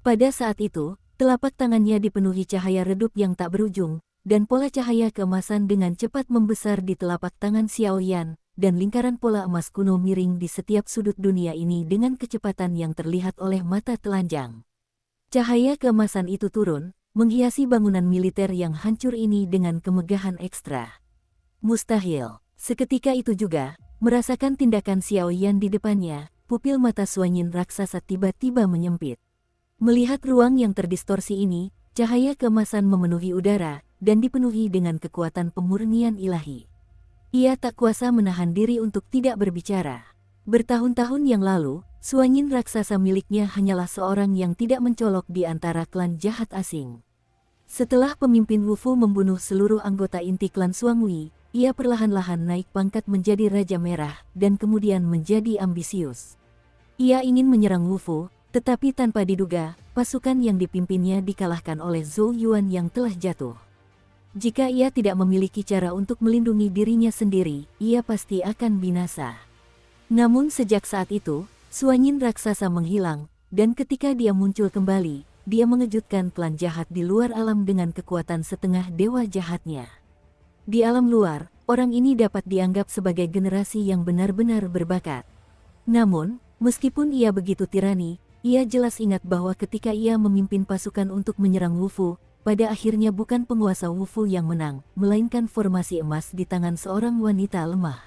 Pada saat itu, telapak tangannya dipenuhi cahaya redup yang tak berujung, dan pola cahaya keemasan dengan cepat membesar di telapak tangan Xiaoyan, dan lingkaran pola emas kuno miring di setiap sudut dunia ini dengan kecepatan yang terlihat oleh mata telanjang. Cahaya keemasan itu turun, menghiasi bangunan militer yang hancur ini dengan kemegahan ekstra. Mustahil. Seketika itu juga, merasakan tindakan Xiaoyan di depannya, pupil mata Suanyin raksasa tiba-tiba menyempit. Melihat ruang yang terdistorsi ini, cahaya keemasan memenuhi udara, dan dipenuhi dengan kekuatan pemurnian ilahi. Ia tak kuasa menahan diri untuk tidak berbicara. Bertahun-tahun yang lalu, Suanyin raksasa miliknya hanyalah seorang yang tidak mencolok di antara klan jahat asing. Setelah pemimpin Wufu membunuh seluruh anggota inti klan Suangwi, ia perlahan-lahan naik pangkat menjadi Raja Merah, dan kemudian menjadi ambisius. Ia ingin menyerang Wufu, tetapi tanpa diduga, pasukan yang dipimpinnya dikalahkan oleh Zhou Yuan yang telah jatuh. Jika ia tidak memiliki cara untuk melindungi dirinya sendiri, ia pasti akan binasa. Namun sejak saat itu, Suanyin raksasa menghilang, dan ketika dia muncul kembali, dia mengejutkan klan jahat di luar alam dengan kekuatan setengah dewa jahatnya. Di alam luar, orang ini dapat dianggap sebagai generasi yang benar-benar berbakat. Namun, meskipun ia begitu tirani, ia jelas ingat bahwa ketika ia memimpin pasukan untuk menyerang Wufu, pada akhirnya bukan penguasa Wufu yang menang, melainkan formasi emas di tangan seorang wanita lemah.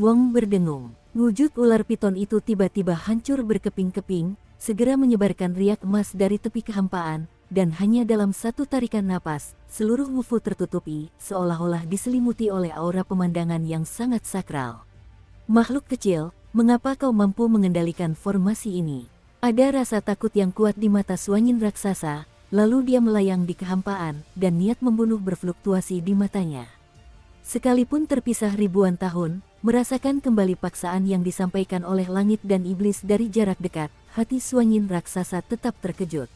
Wong berdengung. Wujud ular piton itu tiba-tiba hancur berkeping-keping, segera menyebarkan riak emas dari tepi kehampaan, dan hanya dalam satu tarikan napas, seluruh Wufu tertutupi, seolah-olah diselimuti oleh aura pemandangan yang sangat sakral. Makhluk kecil, mengapa kau mampu mengendalikan formasi ini? Ada rasa takut yang kuat di mata Suanyin raksasa, lalu dia melayang di kehampaan, dan niat membunuh berfluktuasi di matanya. Sekalipun terpisah ribuan tahun, merasakan kembali paksaan yang disampaikan oleh langit dan iblis dari jarak dekat, hati Suanyin raksasa tetap terkejut.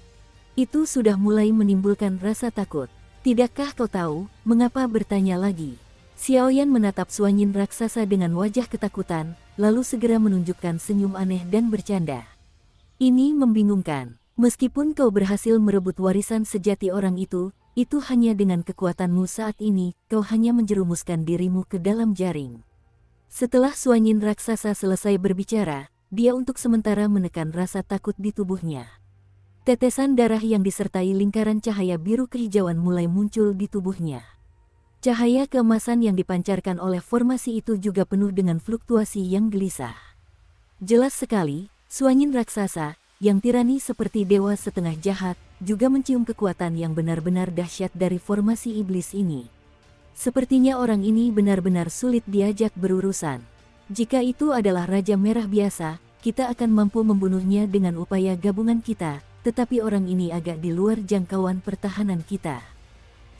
Itu sudah mulai menimbulkan rasa takut. Tidakkah kau tahu, mengapa bertanya lagi? Xiaoyan menatap Suanyin raksasa dengan wajah ketakutan, lalu segera menunjukkan senyum aneh dan bercanda. Ini membingungkan. Meskipun kau berhasil merebut warisan sejati orang itu hanya dengan kekuatanmu saat ini, kau hanya menjerumuskan dirimu ke dalam jaring. Setelah Suanyin raksasa selesai berbicara, dia untuk sementara menekan rasa takut di tubuhnya. Tetesan darah yang disertai lingkaran cahaya biru kehijauan mulai muncul di tubuhnya. Cahaya keemasan yang dipancarkan oleh formasi itu juga penuh dengan fluktuasi yang gelisah. Jelas sekali, Suanyin raksasa, yang tirani seperti dewa setengah jahat, juga mencium kekuatan yang benar-benar dahsyat dari formasi iblis ini. Sepertinya orang ini benar-benar sulit diajak berurusan. Jika itu adalah Raja Merah biasa, kita akan mampu membunuhnya dengan upaya gabungan kita, tetapi orang ini agak di luar jangkauan pertahanan kita.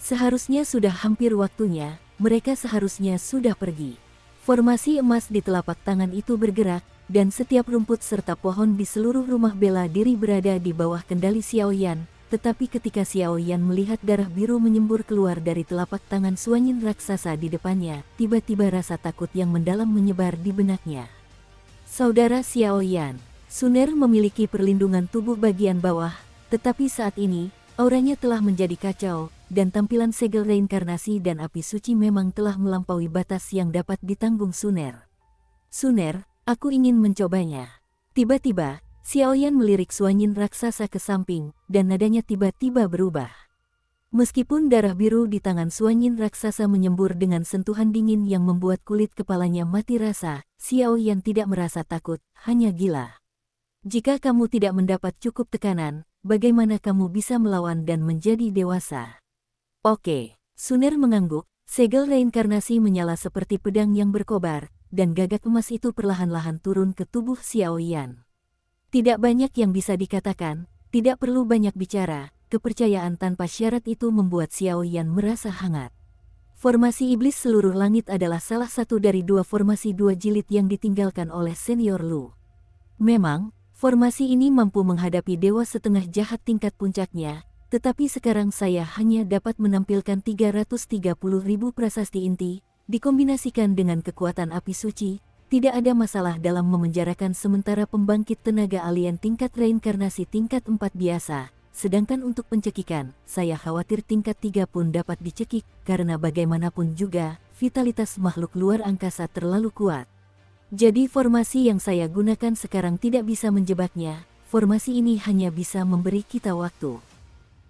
Seharusnya sudah hampir waktunya, mereka seharusnya sudah pergi. Formasi emas di telapak tangan itu bergerak, dan setiap rumput serta pohon di seluruh rumah bela diri berada di bawah kendali Xiaoyan, tetapi ketika Xiaoyan melihat darah biru menyembur keluar dari telapak tangan Suanyin raksasa di depannya, tiba-tiba rasa takut yang mendalam menyebar di benaknya. Saudara Xiaoyan, Suner memiliki perlindungan tubuh bagian bawah, tetapi saat ini, auranya telah menjadi kacau, dan tampilan segel reinkarnasi dan api suci memang telah melampaui batas yang dapat ditanggung Suner. Suner, aku ingin mencobanya. Tiba-tiba, Xiaoyan melirik Suanyin raksasa ke samping, dan nadanya tiba-tiba berubah. Meskipun darah biru di tangan Suanyin raksasa menyembur dengan sentuhan dingin yang membuat kulit kepalanya mati rasa, Xiaoyan tidak merasa takut, hanya gila. Jika kamu tidak mendapat cukup tekanan, bagaimana kamu bisa melawan dan menjadi dewasa? Oke, Suner mengangguk, segel reinkarnasi menyala seperti pedang yang berkobar, dan gagak emas itu perlahan-lahan turun ke tubuh Xiaoyan. Tidak banyak yang bisa dikatakan, tidak perlu banyak bicara, kepercayaan tanpa syarat itu membuat Xiaoyan merasa hangat. Formasi iblis seluruh langit adalah salah satu dari dua formasi dua jilid yang ditinggalkan oleh Senior Lu. Memang, formasi ini mampu menghadapi dewa setengah jahat tingkat puncaknya, tetapi sekarang saya hanya dapat menampilkan 330.000 prasasti inti, dikombinasikan dengan kekuatan api suci, tidak ada masalah dalam memenjarakan sementara pembangkit tenaga alien tingkat reinkarnasi tingkat 4 biasa, sedangkan untuk pencekikan, saya khawatir tingkat 3 pun dapat dicekik, karena bagaimanapun juga, vitalitas makhluk luar angkasa terlalu kuat. Jadi formasi yang saya gunakan sekarang tidak bisa menjebaknya, formasi ini hanya bisa memberi kita waktu.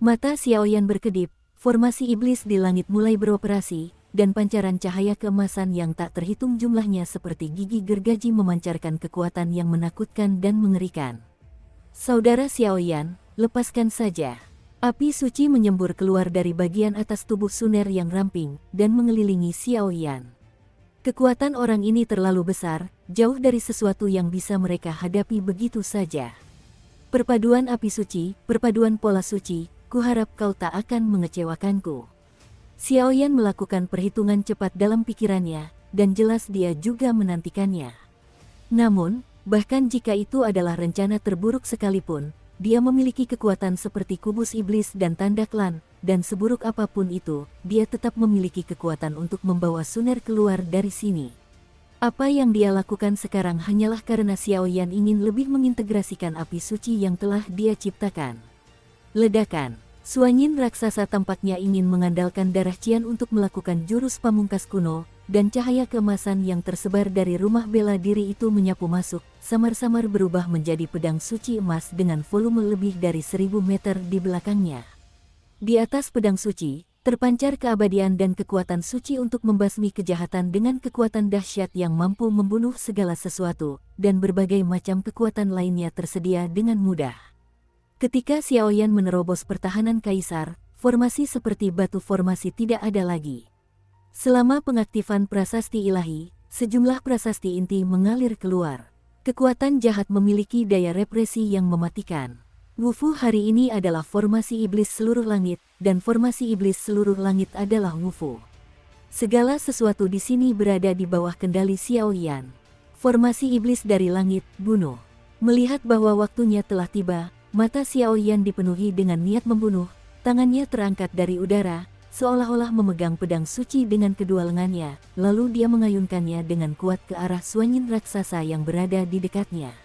Mata Xiaoyan berkedip, formasi iblis di langit mulai beroperasi, dan pancaran cahaya keemasan yang tak terhitung jumlahnya seperti gigi gergaji memancarkan kekuatan yang menakutkan dan mengerikan. Saudara Xiaoyan, lepaskan saja. Api suci menyembur keluar dari bagian atas tubuh Suner yang ramping, dan mengelilingi Xiaoyan. Kekuatan orang ini terlalu besar, jauh dari sesuatu yang bisa mereka hadapi begitu saja. Perpaduan api suci, perpaduan pola suci, kuharap kau tak akan mengecewakanku. Xiaoyan melakukan perhitungan cepat dalam pikirannya, dan jelas dia juga menantikannya. Namun, bahkan jika itu adalah rencana terburuk sekalipun, dia memiliki kekuatan seperti kubus iblis dan tanda klan, dan seburuk apapun itu, dia tetap memiliki kekuatan untuk membawa Suner keluar dari sini. Apa yang dia lakukan sekarang hanyalah karena Xiaoyan ingin lebih mengintegrasikan api suci yang telah dia ciptakan. Ledakan. Suanyin raksasa tampaknya ingin mengandalkan darah Qian untuk melakukan jurus pamungkas kuno, dan cahaya keemasan yang tersebar dari rumah bela diri itu menyapu masuk, samar-samar berubah menjadi pedang suci emas dengan volume lebih dari 1000 meter di belakangnya. Di atas pedang suci, terpancar keabadian dan kekuatan suci untuk membasmi kejahatan dengan kekuatan dahsyat yang mampu membunuh segala sesuatu, dan berbagai macam kekuatan lainnya tersedia dengan mudah. Ketika Xiaoyan menerobos pertahanan kaisar, formasi seperti batu formasi tidak ada lagi. Selama pengaktifan prasasti ilahi, sejumlah prasasti inti mengalir keluar. Kekuatan jahat memiliki daya represi yang mematikan. Wufu hari ini adalah formasi iblis seluruh langit, dan formasi iblis seluruh langit adalah Wufu. Segala sesuatu di sini berada di bawah kendali Xiaoyan. Formasi iblis dari langit, bunuh. Melihat bahwa waktunya telah tiba, mata Xiaoyan dipenuhi dengan niat membunuh, tangannya terangkat dari udara, seolah-olah memegang pedang suci dengan kedua lengannya, lalu dia mengayunkannya dengan kuat ke arah Suanyin raksasa yang berada di dekatnya.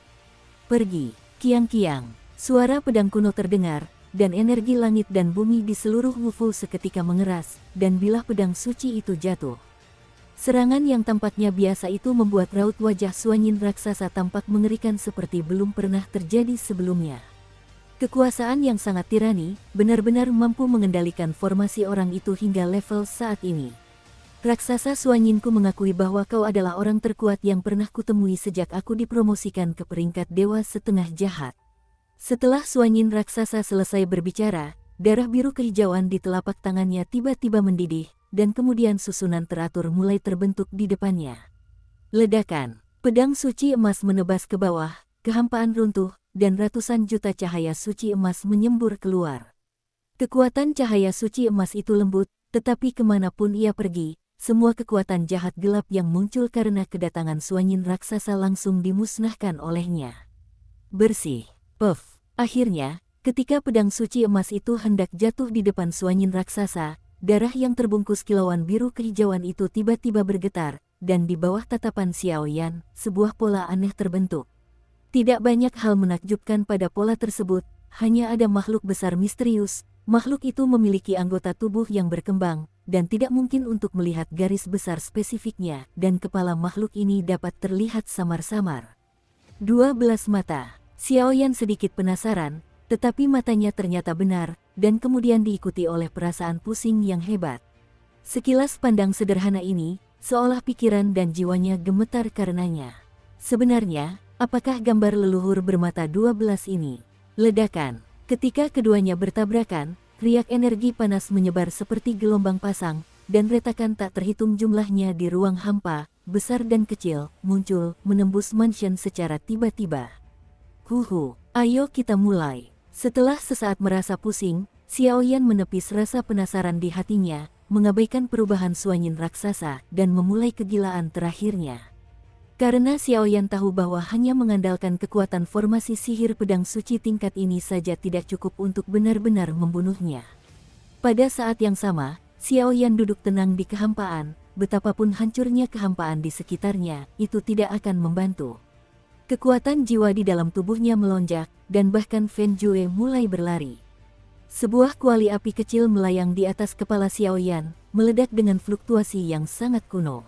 Pergi, kiang-kiang, suara pedang kuno terdengar, dan energi langit dan bumi di seluruh Wufu seketika mengeras, dan bilah pedang suci itu jatuh. Serangan yang tampaknya biasa itu membuat raut wajah Suanyin raksasa tampak mengerikan seperti belum pernah terjadi sebelumnya. Kekuasaan yang sangat tirani, benar-benar mampu mengendalikan formasi orang itu hingga level saat ini. Raksasa Suanyinku mengakui bahwa kau adalah orang terkuat yang pernah kutemui sejak aku dipromosikan ke peringkat dewa setengah jahat. Setelah Suanyin raksasa selesai berbicara, darah biru kehijauan di telapak tangannya tiba-tiba mendidih, dan kemudian susunan teratur mulai terbentuk di depannya. Ledakan, pedang suci emas menebas ke bawah, kehampaan runtuh, dan ratusan juta cahaya suci emas menyembur keluar. Kekuatan cahaya suci emas itu lembut, tetapi kemanapun ia pergi, semua kekuatan jahat gelap yang muncul karena kedatangan Suanyin raksasa langsung dimusnahkan olehnya. Bersih, puff. Akhirnya, ketika pedang suci emas itu hendak jatuh di depan Suanyin raksasa, darah yang terbungkus kilauan biru kehijauan itu tiba-tiba bergetar, dan di bawah tatapan Xiaoyan, sebuah pola aneh terbentuk. Tidak banyak hal menakjubkan pada pola tersebut, hanya ada makhluk besar misterius. Makhluk itu memiliki anggota tubuh yang berkembang, dan tidak mungkin untuk melihat garis besar spesifiknya, dan kepala makhluk ini dapat terlihat samar-samar. 12 mata. Xiaoyan sedikit penasaran, tetapi matanya ternyata benar, dan kemudian diikuti oleh perasaan pusing yang hebat. Sekilas pandang sederhana ini, seolah pikiran dan jiwanya gemetar karenanya. Sebenarnya, apakah gambar leluhur bermata 12 ini? Ledakan. Ketika keduanya bertabrakan, riak energi panas menyebar seperti gelombang pasang, dan retakan tak terhitung jumlahnya di ruang hampa, besar dan kecil, muncul, menembus mansion secara tiba-tiba. Huhu, ayo kita mulai. Setelah sesaat merasa pusing, Xiaoyan menepis rasa penasaran di hatinya, mengabaikan perubahan Suanyin raksasa, dan memulai kegilaan terakhirnya. Karena Xiaoyan tahu bahwa hanya mengandalkan kekuatan formasi sihir pedang suci tingkat ini saja tidak cukup untuk benar-benar membunuhnya. Pada saat yang sama, Xiaoyan duduk tenang di kehampaan, betapapun hancurnya kehampaan di sekitarnya, itu tidak akan membantu. Kekuatan jiwa di dalam tubuhnya melonjak, dan bahkan Fen Jue mulai berlari. Sebuah kuali api kecil melayang di atas kepala Xiaoyan, meledak dengan fluktuasi yang sangat kuno.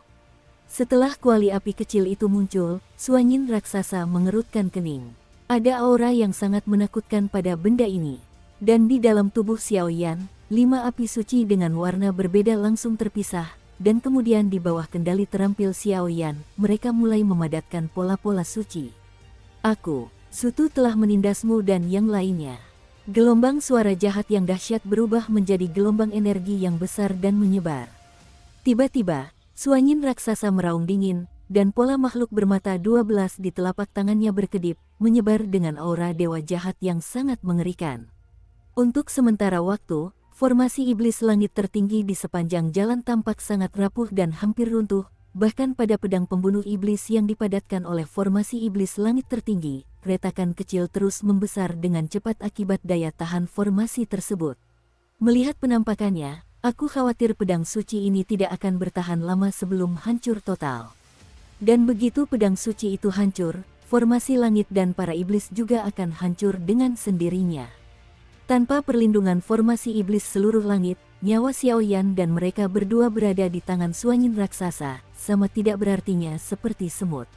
Setelah kuali api kecil itu muncul, Suanyin raksasa mengerutkan kening. Ada aura yang sangat menakutkan pada benda ini. Dan di dalam tubuh Xiaoyan, 5 api suci dengan warna berbeda langsung terpisah, dan kemudian di bawah kendali terampil Xiaoyan, mereka mulai memadatkan pola-pola suci. Aku, Sutu telah menindasmu dan yang lainnya. Gelombang suara jahat yang dahsyat berubah menjadi gelombang energi yang besar dan menyebar. Tiba-tiba, Suanyin raksasa meraung dingin, dan pola makhluk bermata 12 di telapak tangannya berkedip, menyebar dengan aura dewa jahat yang sangat mengerikan. Untuk sementara waktu, formasi iblis langit tertinggi di sepanjang jalan tampak sangat rapuh dan hampir runtuh, bahkan pada pedang pembunuh iblis yang dipadatkan oleh formasi iblis langit tertinggi, retakan kecil terus membesar dengan cepat akibat daya tahan formasi tersebut. Melihat penampakannya, aku khawatir pedang suci ini tidak akan bertahan lama sebelum hancur total. Dan begitu pedang suci itu hancur, formasi langit dan para iblis juga akan hancur dengan sendirinya. Tanpa perlindungan formasi iblis seluruh langit, nyawa Xiaoyan dan mereka berdua berada di tangan Suanyin raksasa, sama tidak berartinya seperti semut.